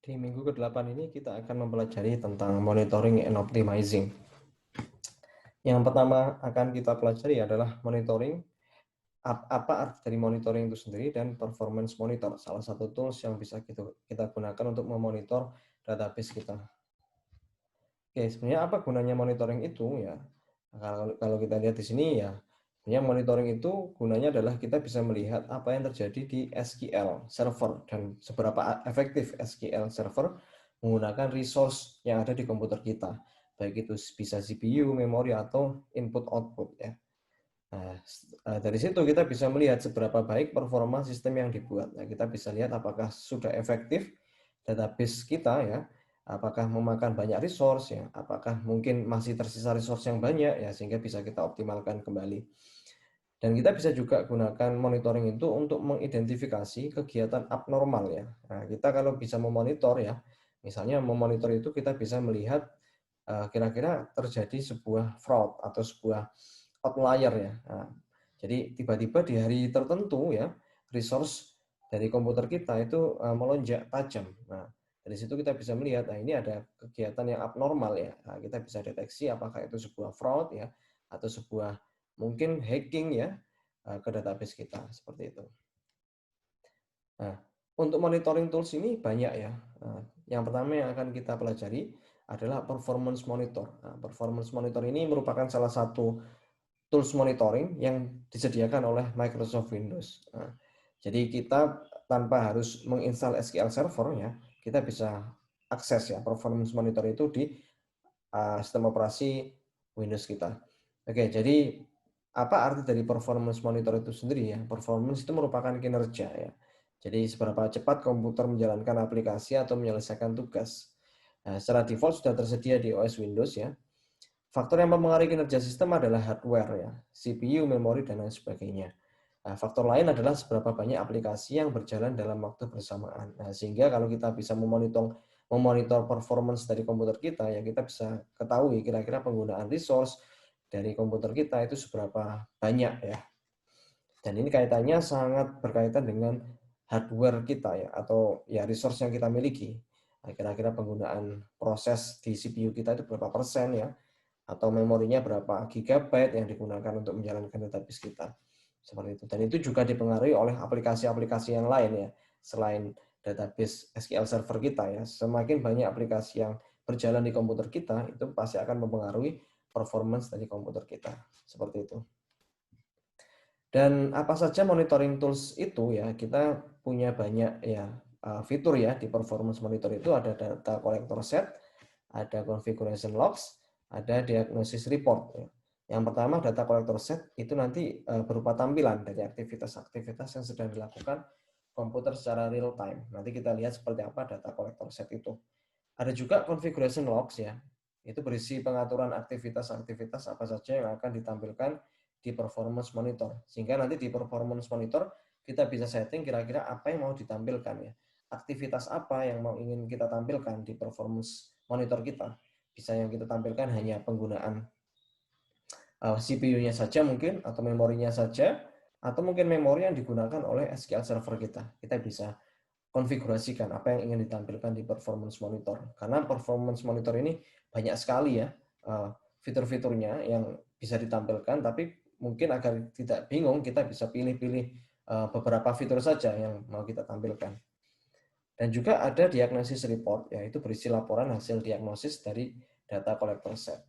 Di minggu ke-8 ini kita akan mempelajari tentang monitoring and optimizing. Yang pertama akan kita pelajari adalah monitoring, apa arti dari monitoring itu sendiri, dan performance monitor, salah satu tools yang bisa kita gunakan untuk memonitor database kita. Oke, sebenarnya apa gunanya monitoring itu ya? Kalau kita lihat di sini ya, sebenarnya monitoring itu gunanya adalah kita bisa melihat apa yang terjadi di SQL server dan seberapa efektif SQL server menggunakan resource yang ada di komputer kita, baik itu bisa CPU, memori, atau input/output ya. Nah, dari situ kita bisa melihat seberapa baik performa sistem yang dibuat. Nah, kita bisa lihat apakah sudah efektif database kita ya, apakah memakan banyak resource ya, apakah mungkin masih tersisa resource yang banyak ya, sehingga bisa kita optimalkan kembali. Dan kita bisa juga gunakan monitoring itu untuk mengidentifikasi kegiatan abnormal ya. Nah, kita kalau bisa memonitor ya, misalnya memonitor itu kita bisa melihat kira-kira terjadi sebuah fraud atau sebuah outlier ya. Nah, jadi tiba-tiba di hari tertentu ya, resource dari komputer kita itu melonjak tajam. Nah, dari situ kita bisa melihat, nah ini ada kegiatan yang abnormal ya. Nah, kita bisa deteksi apakah itu sebuah fraud ya, atau sebuah mungkin hacking ya ke database kita, seperti itu. Nah, untuk monitoring tools ini banyak ya. Nah, yang pertama yang akan kita pelajari adalah performance monitor. Nah, performance monitor ini merupakan salah satu tools monitoring yang disediakan oleh Microsoft Windows. Nah, jadi kita tanpa harus menginstal SQL Server ya, kita bisa akses ya performance monitor itu di sistem operasi Windows kita. Oke, jadi apa arti dari performance monitor itu sendiri ya? Performance itu merupakan kinerja ya. Jadi seberapa cepat komputer menjalankan aplikasi atau menyelesaikan tugas. Nah, secara default sudah tersedia di OS Windows ya. Faktor yang mempengaruhi kinerja sistem adalah hardware ya, CPU, memori, dan lain sebagainya. Nah, faktor lain adalah seberapa banyak aplikasi yang berjalan dalam waktu bersamaan. Nah, sehingga kalau kita bisa memonitor performance dari komputer kita, ya kita bisa ketahui kira-kira penggunaan resource dari komputer kita itu seberapa banyak ya. Dan ini kaitannya sangat berkaitan dengan hardware kita ya, atau ya resource yang kita miliki. Nah, kira-kira penggunaan proses di CPU kita itu berapa persen ya, atau memorinya berapa gigabyte yang digunakan untuk menjalankan database kita. Seperti itu. Dan itu juga dipengaruhi oleh aplikasi-aplikasi yang lain ya. Selain database SQL Server kita ya, semakin banyak aplikasi yang berjalan di komputer kita, itu pasti akan mempengaruhi performance dari komputer kita. Seperti itu. Dan apa saja monitoring tools itu ya, kita punya banyak ya fitur ya di performance monitor itu. Ada data collector set, ada configuration logs, ada diagnosis report. Yang pertama data collector set itu nanti berupa tampilan dari aktivitas-aktivitas yang sedang dilakukan komputer secara real time. Nanti kita lihat seperti apa data collector set itu. Ada juga configuration logs ya. Itu berisi pengaturan aktivitas-aktivitas apa saja yang akan ditampilkan di performance monitor. Sehingga nanti di performance monitor kita bisa setting kira-kira apa yang mau ditampilkan ya. Aktivitas apa yang mau ingin kita tampilkan di performance monitor kita. Bisa yang kita tampilkan hanya penggunaan CPU-nya saja mungkin, atau memorinya saja, atau mungkin memori yang digunakan oleh SQL Server kita. Kita bisa konfigurasikan apa yang ingin ditampilkan di performance monitor. Karena performance monitor ini banyak sekali ya fitur-fiturnya yang bisa ditampilkan, tapi mungkin agar tidak bingung, kita bisa pilih-pilih beberapa fitur saja yang mau kita tampilkan. Dan juga ada diagnosis report, yaitu berisi laporan hasil diagnosis dari data collector set.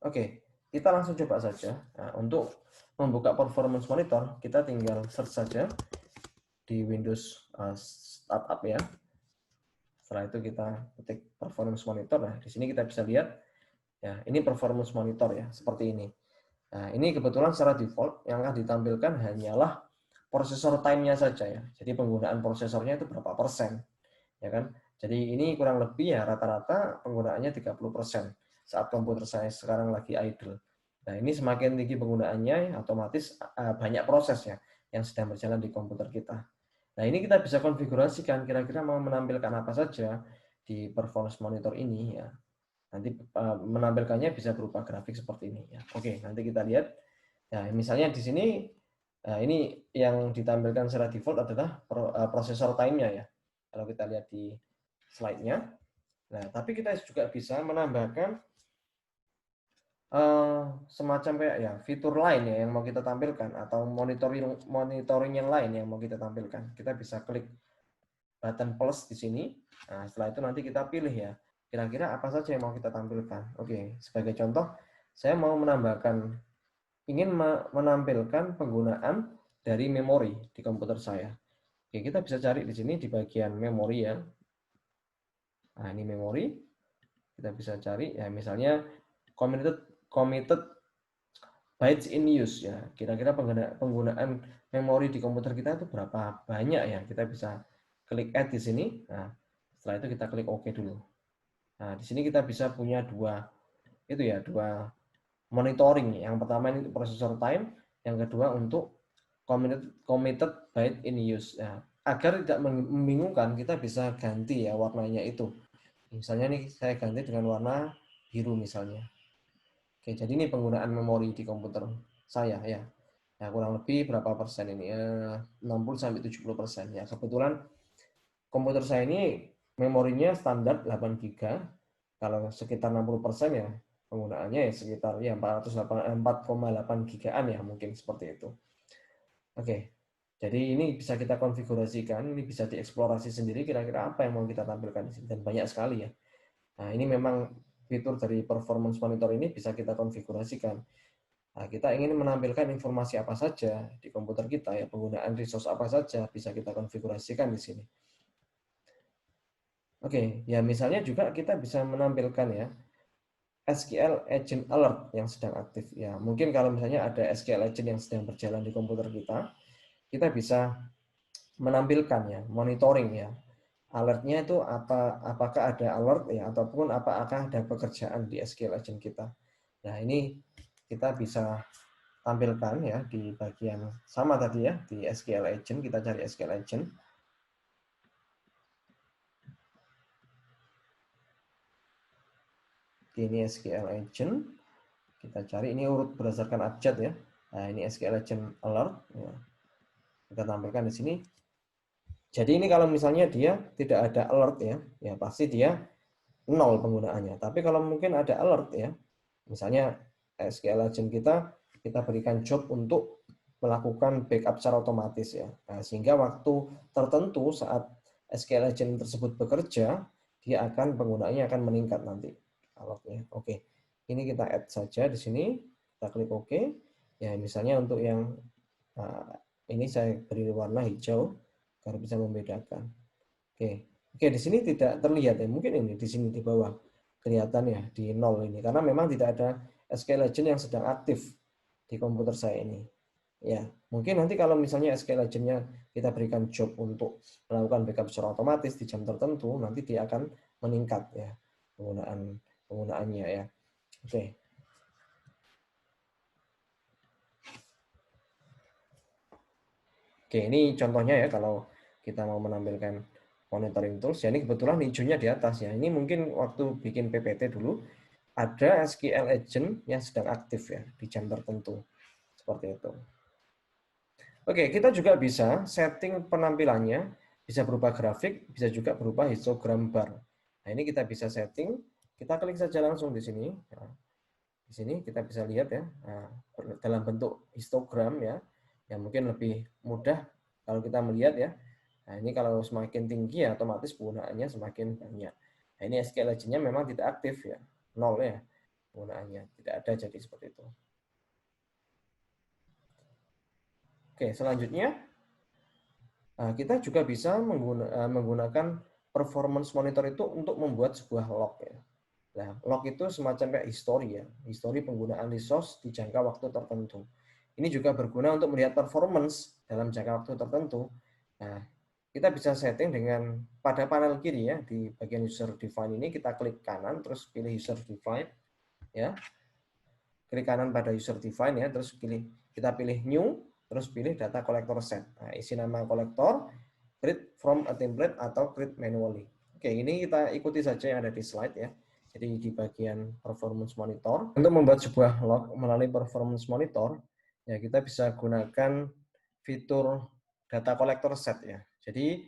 Oke, kita langsung coba saja. Nah, untuk membuka performance monitor, kita tinggal search saja di Windows Startup ya. Setelah itu kita ketik performance monitor. Nah, di sini kita bisa lihat ya, ini performance monitor ya, seperti ini. Nah, ini kebetulan secara default yang akan ditampilkan hanyalah prosesor time-nya saja ya. Jadi penggunaan prosesornya itu berapa persen, ya kan? Jadi ini kurang lebih ya rata-rata penggunaannya 30% saat komputer saya sekarang lagi idle. Nah, ini semakin tinggi penggunaannya, otomatis banyak proses ya yang sedang berjalan di komputer kita. Nah, ini kita bisa konfigurasikan kira-kira mau menampilkan apa saja di performance monitor ini ya. Nanti menampilkannya bisa berupa grafik seperti ini ya. Oke, nanti kita lihat. Nah, misalnya di sini ini yang ditampilkan secara default adalah prosesor time-nya ya. Kalau kita lihat di slide-nya. Nah, tapi kita juga bisa menambahkan semacam kayak ya fitur lain ya yang mau kita tampilkan, atau monitoring yang lain yang mau kita tampilkan. Kita bisa klik button plus di sini. Nah, setelah itu nanti kita pilih ya, kira-kira apa saja yang mau kita tampilkan. Oke, sebagai contoh, saya mau ingin menampilkan penggunaan dari memori di komputer saya. Oke, kita bisa cari di sini di bagian memori ya. Nah, ini memori. Kita bisa cari ya, misalnya committed bytes in use ya. Kira-kira penggunaan memori di komputer kita itu berapa banyak ya? Kita bisa klik add di sini. Nah, setelah itu kita klik OK dulu. Nah, di sini kita bisa punya dua monitoring. Yang pertama ini processor time, yang kedua untuk committed byte in use. Nah, agar tidak membingungkan, kita bisa ganti ya warnanya itu. Misalnya nih saya ganti dengan warna biru misalnya. Oke, jadi ini penggunaan memori di komputer saya ya. Nah, kurang lebih berapa persen ini? 60-70% ya. Kebetulan komputer saya ini memorinya standar 8 GB. Kalau sekitar 60% ya penggunaannya ya sekitar ya 4,8 gigaan ya, mungkin seperti itu. Oke. Jadi ini bisa kita konfigurasikan, ini bisa dieksplorasi sendiri kira-kira apa yang mau kita tampilkan di sini, dan banyak sekali ya. Nah, ini memang fitur dari performance monitor ini bisa kita konfigurasikan. Nah, kita ingin menampilkan informasi apa saja di komputer kita ya, penggunaan resource apa saja bisa kita konfigurasikan di sini. Oke, ya misalnya juga kita bisa menampilkan ya SQL Agent Alert yang sedang aktif ya. Mungkin kalau misalnya ada SQL Agent yang sedang berjalan di komputer kita bisa menampilkan ya monitoring ya. Alertnya itu apakah ada alert ya, ataupun apakah ada pekerjaan di SQL Agent kita. Nah, ini kita bisa tampilkan ya di bagian sama tadi ya, di SQL Agent. Kita cari SQL Agent. Ini SQL Agent. Kita cari, ini urut berdasarkan abjad ya. Nah, ini SQL Agent Alert. Ya. Kita tampilkan di sini. Jadi ini kalau misalnya dia tidak ada alert ya, ya pasti dia 0 penggunaannya. Tapi kalau mungkin ada alert ya, misalnya SQL Agent kita berikan job untuk melakukan backup secara otomatis ya. Nah, sehingga waktu tertentu saat SQL Agent tersebut bekerja, dia penggunaannya akan meningkat nanti alertnya. Oke, ini kita add saja di sini, kita klik OK. Ya misalnya untuk yang ini saya beri warna hijau agar bisa membedakan. Oke, di sini tidak terlihat ya. Mungkin ini di sini di bawah kelihatan ya di 0 ini karena memang tidak ada SQL Agent yang sedang aktif di komputer saya ini. Ya, mungkin nanti kalau misalnya SQL Agent-nya kita berikan job untuk melakukan backup secara otomatis di jam tertentu, nanti dia akan meningkat ya penggunaannya ya. Oke. Oke, ini contohnya ya kalau kita mau menampilkan monitoring tools. Ya ini kebetulan hijaunya di atas ya. Ini mungkin waktu bikin PPT dulu ada SQL Agent yang sedang aktif ya di jam tertentu. Seperti itu. Oke, kita juga bisa setting penampilannya, bisa berupa grafik, bisa juga berupa histogram bar. Nah, ini kita bisa setting, kita klik saja langsung di sini. Nah, di sini kita bisa lihat ya, dalam bentuk histogram ya, yang mungkin lebih mudah kalau kita melihat ya. Nah, ini kalau semakin tinggi ya otomatis penggunaannya semakin banyak. Nah, ini SQL Agent-nya memang tidak aktif ya, 0 ya penggunaannya, tidak ada jadi seperti itu. Oke, selanjutnya kita juga bisa menggunakan performance monitor itu untuk membuat sebuah log ya. Nah, log itu semacam kayak history ya, history penggunaan resource di jangka waktu tertentu. Ini juga berguna untuk melihat performance dalam jangka waktu tertentu. Nah, kita bisa setting dengan pada panel kiri ya, di bagian user define ini kita klik kanan, terus pilih user define ya. Klik kanan pada user define ya, terus kita pilih new, terus pilih data collector set. Nah, isi nama kolektor, create from a template atau create manually. Oke, ini kita ikuti saja yang ada di slide ya. Jadi di bagian performance monitor, untuk membuat sebuah log melalui performance monitor, ya kita bisa gunakan fitur data collector set ya. Jadi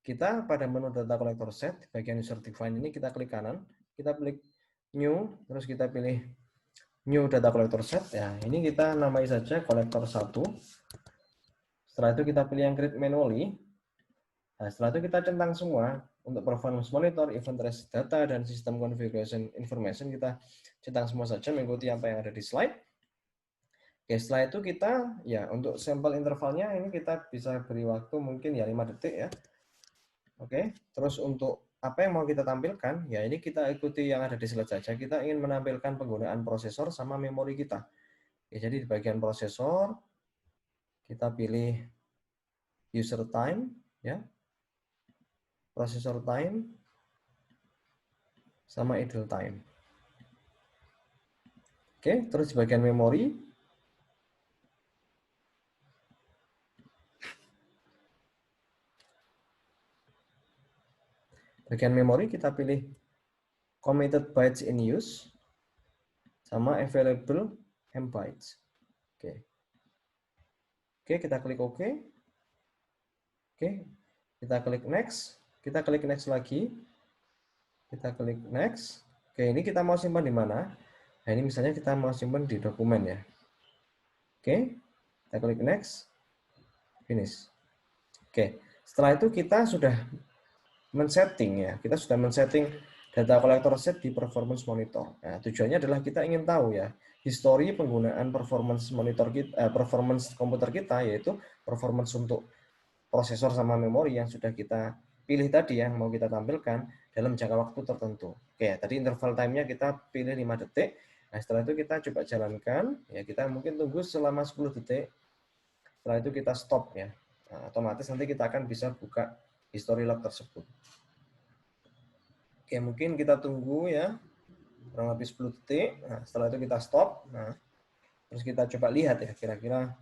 kita pada menu data collector set, bagian user define ini kita klik kanan, kita klik new, terus kita pilih new data collector set. Ya, ini kita namai saja collector 1. Setelah itu kita pilih yang create manually. Nah, setelah itu kita centang semua untuk performance monitor, event trace data, dan sistem configuration information. Kita centang semua saja mengikuti apa yang ada di slide. Oke, setelah itu kita ya untuk sampel intervalnya ini kita bisa beri waktu mungkin ya 5 detik ya. Oke, terus untuk apa yang mau kita tampilkan, ya ini kita ikuti yang ada di slide saja. Kita ingin menampilkan penggunaan prosesor sama memori kita. Ya, jadi di bagian prosesor kita pilih user time ya. Processor time sama idle time. Oke, terus di bagian memori kita pilih committed bytes in use sama available M bytes. Oke. Oke, kita klik OK. Oke, kita klik next. Kita klik next lagi. Kita klik next. Oke, ini kita mau simpan di mana? Nah, ini misalnya kita mau simpan di dokumen ya. Oke, kita klik next. Finish. Oke, setelah itu kita sudah men-setting ya. Kita sudah men-setting data collector set di performance monitor. Nah, tujuannya adalah kita ingin tahu ya, histori penggunaan performance monitor kita, performance komputer kita, yaitu performance untuk prosesor sama memori yang sudah kita pilih tadi yang mau kita tampilkan dalam jangka waktu tertentu. Oke, tadi interval time-nya kita pilih 5 detik. Nah, setelah itu kita coba jalankan, ya kita mungkin tunggu selama 10 detik. Setelah itu kita stop ya. Nah, otomatis nanti kita akan bisa buka history log tersebut. Oke, mungkin kita tunggu ya, kurang lebih 10 detik. Nah, setelah itu kita stop. Nah, terus kita coba lihat ya, kira-kira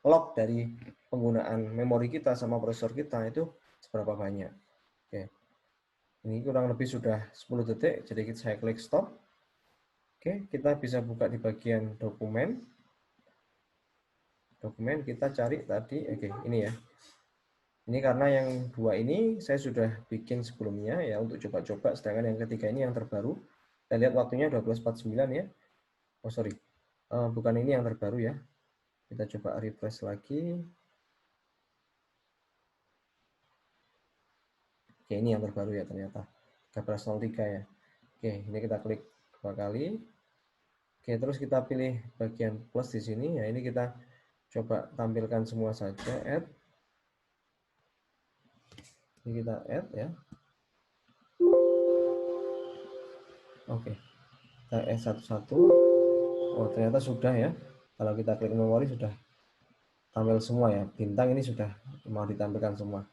log dari penggunaan memori kita sama prosesor kita itu seberapa banyak. Oke. Ini kurang lebih sudah 10 detik, jadi saya klik stop. Oke, kita bisa buka di bagian dokumen. Dokumen kita cari tadi, oke, ini ya. Ini karena yang dua ini saya sudah bikin sebelumnya ya untuk coba-coba, sedangkan yang ketiga ini yang terbaru. Kita lihat waktunya 12.49 ya. Oh sorry, bukan ini yang terbaru ya. Kita coba refresh lagi. Oke, ini yang terbaru ya ternyata. 13.03 ya. Oke, ini kita klik 2 kali. Oke, terus kita pilih bagian plus di sini. Ya, ini kita coba tampilkan semua saja. Add. Ini kita add ya. Oke, kita add satu-satu. Oh, ternyata sudah ya. Kalau kita klik memori sudah tampil semua ya. Bintang ini sudah mau ditampilkan semua.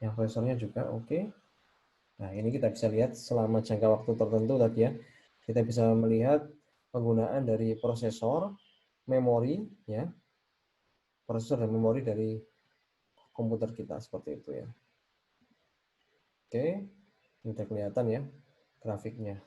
Yang prosesornya juga oke. Nah, ini kita bisa lihat selama jangka waktu tertentu tadi ya. Kita bisa melihat penggunaan dari prosesor, memori ya. Prosesor dan memori dari komputer kita seperti itu ya. Oke, ini sudah kelihatan ya grafiknya.